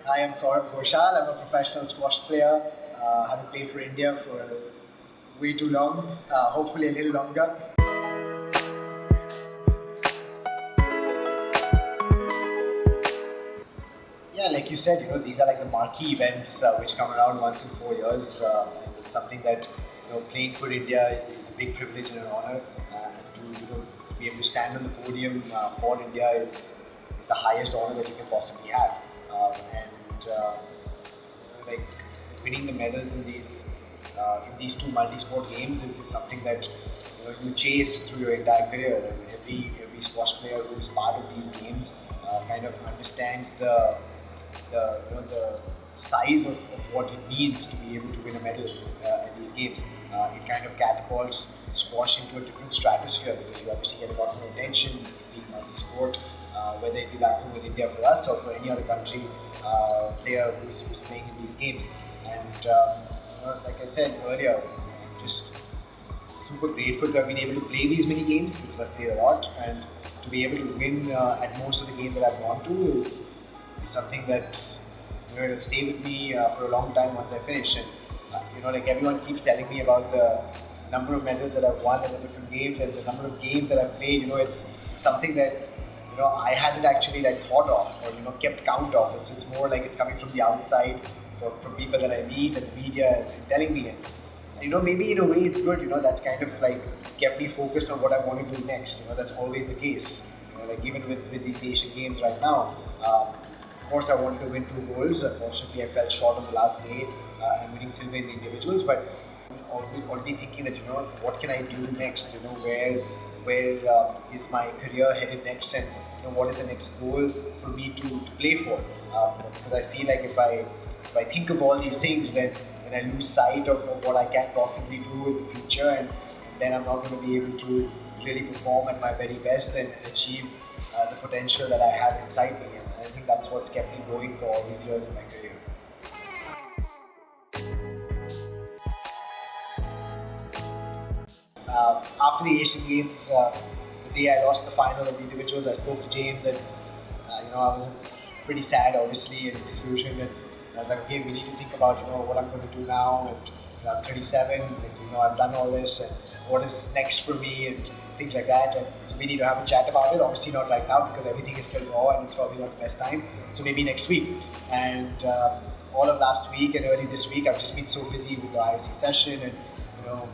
I am Saurav Ghosal. I'm a professional squash player. Haven't played for India for way too long. Hopefully a little longer. Yeah, like you said, these are like the marquee events which come around once in 4 years, and it's something that playing for India is a big privilege and an honor. And to be able to stand on the podium for India is the highest honor that you can possibly have. Like winning the medals in these two multi-sport games is something that you chase through your entire career. And every squash player who's part of these games kind of understands the size of what it needs to be able to win a medal at these games. It kind of catapults squash into a different stratosphere because you obviously get a lot more attention being multi-sport, whether it be back home in India for us or for any other country player who's playing in these games. And like I said earlier, I'm just super grateful to have been able to play these many games because I've played a lot, and to be able to win at most of the games that I've gone to is something that will stay with me for a long time once I finish. And like everyone keeps telling me about the number of medals that I've won in the different games and the number of games that I've played. It's something that I hadn't actually like thought of or kept count of. It's more like it's coming from the outside, from people that I meet and the media and telling me. And maybe in a way it's good. That's kind of like kept me focused on what I want to do next. That's always the case. Like even with these Asian Games right now. Of course, I wanted to win 2 golds. Unfortunately, I fell short on the last day and winning silver in the individuals. But already thinking that what can I do next? Where is my career headed next, and what is the next goal for me to play for? Because I feel like if I think of all these things, then I lose sight of what I can possibly do in the future, and then I'm not going to be able to really perform at my very best and achieve the potential that I have inside me. And I think that's what's kept me going for all these years in my career. After the Asian Games, the day I lost the final of the individuals, I spoke to James, and I was pretty sad, obviously, and disillusioned. And I was like, okay, we need to think about what I'm going to do now. And I'm 37, and I've done all this, and what is next for me, and things like that. And so we need to have a chat about it. Obviously not right now because everything is still raw and it's probably not the best time. So maybe next week. And all of last week and early this week, I've just been so busy with the IOC session and the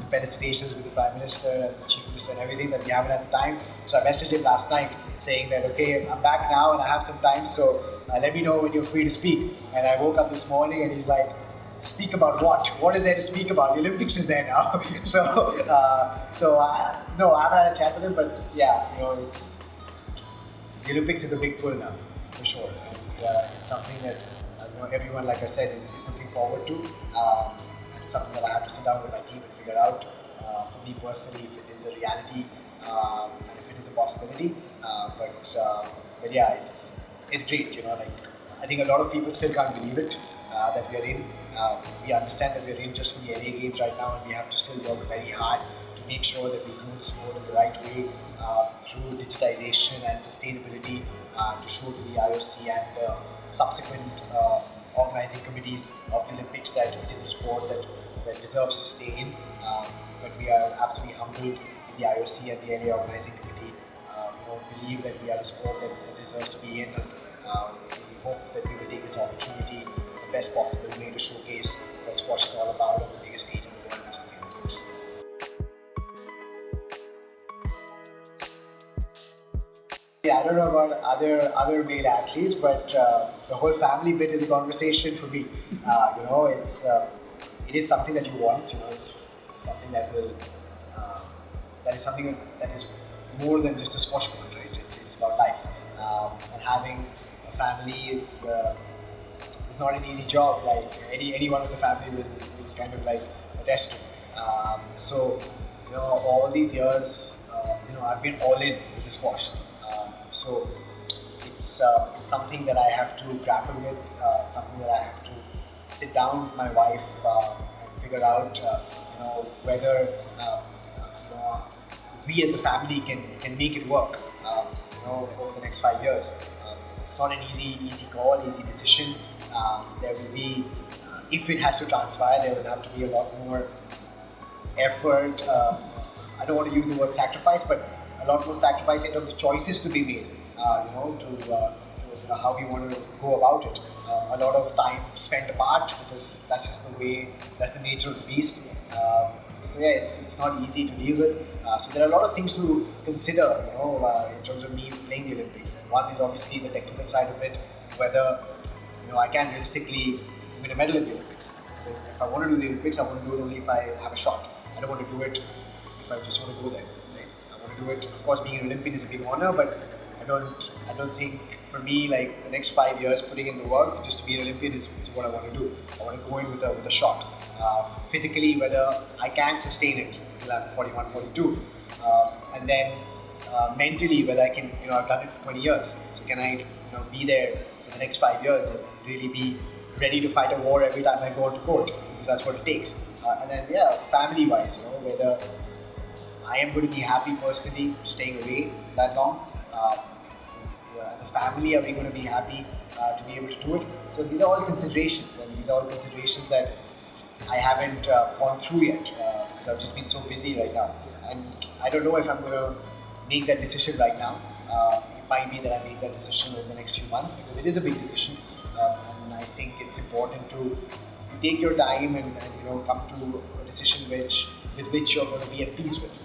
felicitations with the Prime Minister and the Chief Minister and everything that we haven't had the time. So I messaged him last night saying that, okay, I'm back now and I have some time, so let me know when you're free to speak. And I woke up this morning and he's like, speak about what? What is there to speak about? The Olympics is there now. No, I haven't had a chat with him, but yeah, it's the Olympics is a big pull now, for sure. And it's something that everyone, like I said, is looking forward to. It's something that I have to sit down with my team and figure out. For me personally, if it is a reality and if it is a possibility. But yeah, it's great. Like I think a lot of people still can't believe it that we are in. We understand that we are in just for the LA Games right now, and we have to still work very hard to make sure that we do the sport in the right way through digitization and sustainability to show to the IOC and the subsequent organizing committees of the Olympics that it is a sport that deserves to stay in. But we are absolutely humbled in the IOC and the LA organizing committee. Believe that we are a sport that deserves to be in, and we hope that we will take this opportunity the best possible way to showcase what squash is all about on the biggest stage in the world, which is the Olympics. Yeah, I don't know about other male athletes, but the whole family bit is a conversation for me. It is something that you want. It's something that will that is something that is more than just a squash court, right? It's about life, and having a family is not an easy job. Like anyone with a family will kind of like attest to. All these years, I've been all in with the squash. So it's something that I have to grapple with, something that I have to sit down with my wife and figure out, whether we as a family can make it work, over the next 5 years. it's not an easy call, easy decision. There will be, if it has to transpire, there will have to be a lot more effort. I don't want to use the word sacrifice, but a lot more sacrifice in terms of choices to be made. To how we want to go about it. A lot of time spent apart because that's just the way, that's the nature of the beast. So yeah, it's not easy to deal with. So there are a lot of things to consider, in terms of me playing the Olympics. One is obviously the technical side of it, whether I can realistically win a medal in the Olympics. So if I want to do the Olympics, I want to do it only if I have a shot. I don't want to do it if I just want to go there. Right? I want to do it. Of course, being an Olympian is a big honor, but I don't think for me like the next 5 years putting in the work just to be an Olympian is what I want to do. I want to go in with a shot. Physically, whether I can sustain it till I'm 41, 42, and then mentally whether I can, I've done it for 20 years. So can I, be there for the next 5 years and really be ready to fight a war every time I go onto court, because that's what it takes. And then family-wise, whether I am going to be happy personally staying away that long. As a family, are we going to be happy to be able to do it? So these are all considerations, and these are all considerations that I haven't gone through yet because I've just been so busy right now. And I don't know if I'm going to make that decision right now. It might be that I make that decision over the next few months because it is a big decision, and I think it's important to take your time and come to a decision with which you're going to be at peace with.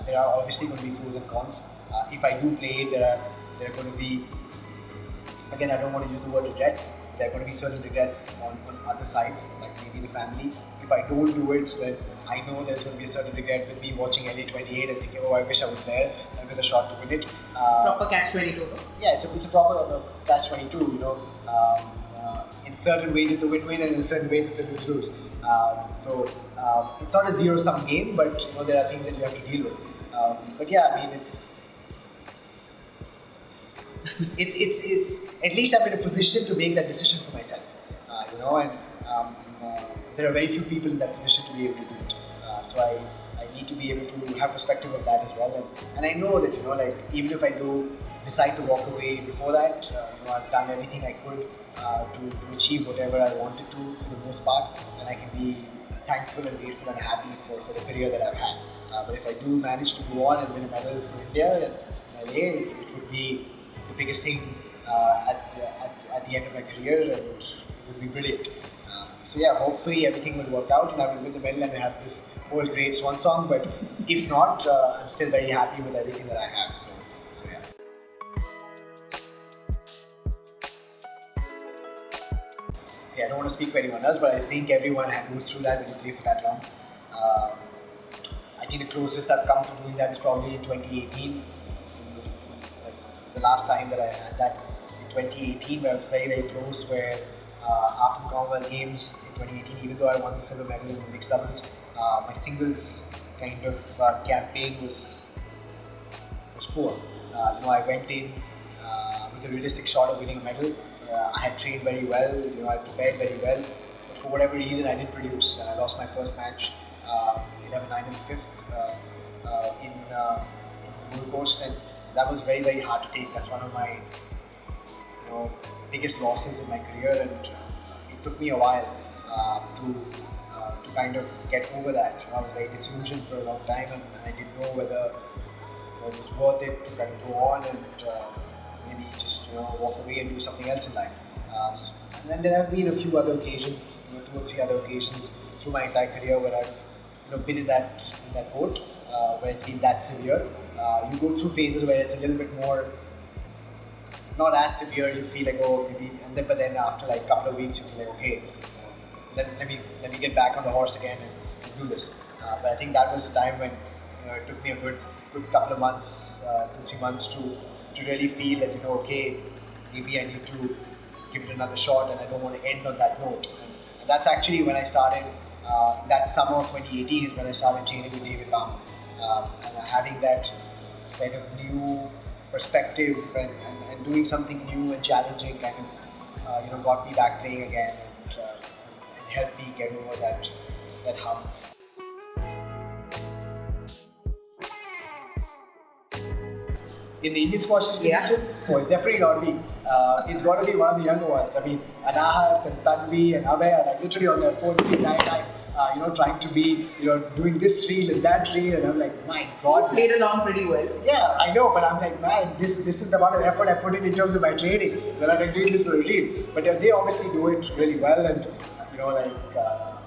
There are obviously going to be pros and cons. If I do play, there are going to be, again, I don't want to use the word regrets. There are going to be certain regrets on other sides, like maybe the family. If I don't do it, then I know there's going to be a certain regret with me watching LA28 and thinking, I wish I was there and with a shot to win it. Proper catch-22. Yeah, it's a proper catch-22, in certain ways it's a win-win and in certain ways it's a lose-lose. So it's not a zero-sum game, but there are things that you have to deal with. But yeah, I mean, it's at least I'm in a position to make that decision for myself, and there are very few people in that position to be able to do it. So I need to be able to have perspective of that as well, and I know that even if I do decide to walk away before that, I've done everything I could to achieve whatever I wanted to for the most part, and I can be thankful and grateful and happy for the career that I've had. But if I do manage to go on and win a medal for India in LA, it would be the biggest thing at the end of my career, and it would be brilliant. So yeah, hopefully everything will work out and I will win the medal and I have this first great swan song. But if not, I'm still very happy with everything that I have. So yeah. Okay, I don't want to speak for anyone else, but I think everyone goes through that when you play for that long. I think the closest I've come to doing that is probably in 2018. The last time that I had that in 2018, where I was very, very close, where after the Commonwealth Games in 2018, even though I won the silver medal in the mixed doubles, my singles kind of campaign was poor. I went in with a realistic shot of winning a medal. I had trained very well, I prepared very well, but for whatever reason I didn't produce, and I lost my first match 11-9 in the fifth in Gold Coast, and that was very, very hard to take. That's one of my biggest losses in my career, and it took me a while to kind of get over that. I was very disillusioned for a long time, and I didn't know whether it was worth it to kind of go on and maybe just walk away and do something else in life. And then there have been a few other occasions, 2 or 3 other occasions through my entire career where I've been in that boat where it's been that severe. You go through phases where it's a little bit more, not as severe. You feel like maybe, but then after like a couple of weeks you feel like okay, let me get back on the horse again and do this. But I think that was the time when it took me a good couple of months, 2-3 months to really feel that okay, maybe I need to give it another shot, and I don't want to end on that note. And that's actually when I started. That summer of 2018 is when I started training with David Baum, and having that kind of new perspective and doing something new and challenging kind of got me back playing again and helped me get over that hump. In the Indian squash Yeah. division, oh, it's definitely not me. It's got to be one of the younger ones. I mean, Anahat and Tanvi and Abhay are like literally on their phone, trying to be, doing this reel and that reel, and I'm like, my God. Played along pretty well. Yeah, I know, but I'm like, man, this is the amount of effort I put in terms of my training. Well, I'm doing this for a reel. But they obviously do it really well, and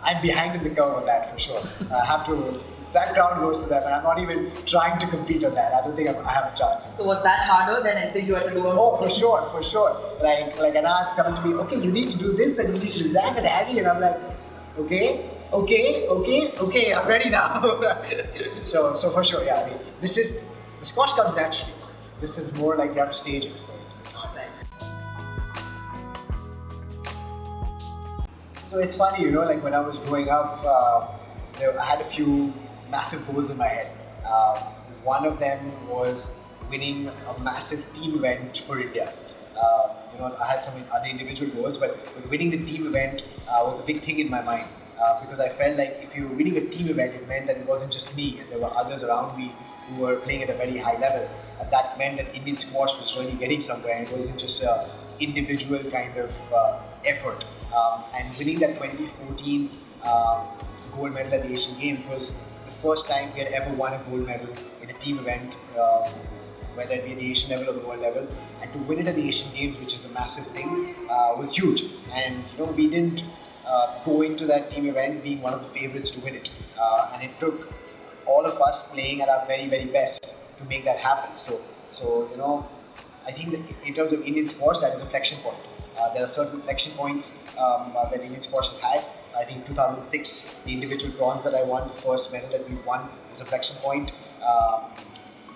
I'm behind in the curve on that for sure. I have to. That ground goes to them, and I'm not even trying to compete on that. I don't think I have a chance. So was that harder than anything you had to do on? Oh, for sure. Like Anand's coming to me, okay, you need to do this and you need to do that with Harry, and I'm like, okay, I'm ready now. so for sure, yeah. I mean, the squash comes naturally. This is more like you have to stage it, so it's hard. So it's funny, like when I was growing up, I had a few massive goals in my head. One of them was winning a massive team event for India. I had some other individual goals, but winning the team event was a big thing in my mind because I felt like if you were winning a team event, it meant that it wasn't just me, and there were others around me who were playing at a very high level. And that meant that Indian squash was really getting somewhere, and it wasn't just an individual kind of effort. And winning that 2014 gold medal at the Asian Games was the first time we had ever won a gold medal in a team event, whether it be at the Asian level or the world level. And to win it at the Asian Games, which is a massive thing, was huge. And we didn't go into that team event being one of the favorites to win it. And it took all of us playing at our very, very best to make that happen. So I think that in terms of Indian squash, that is a flexion point. There are certain flexion points that Indian squash has had. I think 2006, the individual bronze that I won, the first medal that we won, is a flexion point.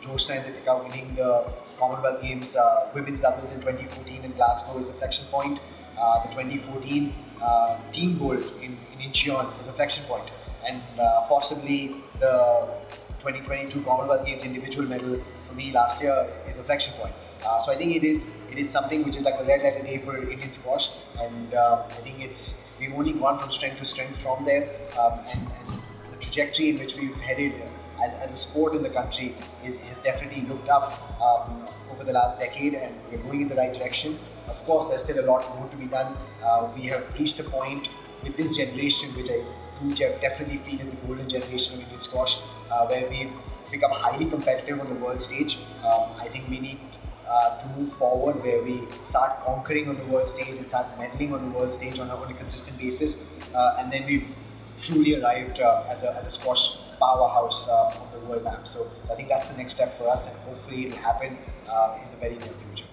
Jyotsna and Deepika winning the Commonwealth Games women's doubles in 2014 in Glasgow is a flexion point. The 2014 team gold in Incheon is a flexion point. And possibly the 2022 Commonwealth Games individual medal for me last year is a flexion point. So I think it is something which is like a red letter day for Indian squash, and I think we've only gone from strength to strength from there, and the trajectory in which we've headed as a sport in the country has definitely looked up over the last decade, and we're going in the right direction. Of course, there's still a lot more to be done. We have reached a point with this generation, which I definitely feel is the golden generation of Indian squash, where we've become highly competitive on the world stage. I think we need to move forward where we start conquering on the world stage and start medaling on the world stage on a consistent basis, and then we've truly arrived as a squash powerhouse on the world map. So I think that's the next step for us, and hopefully it'll happen in the very near future.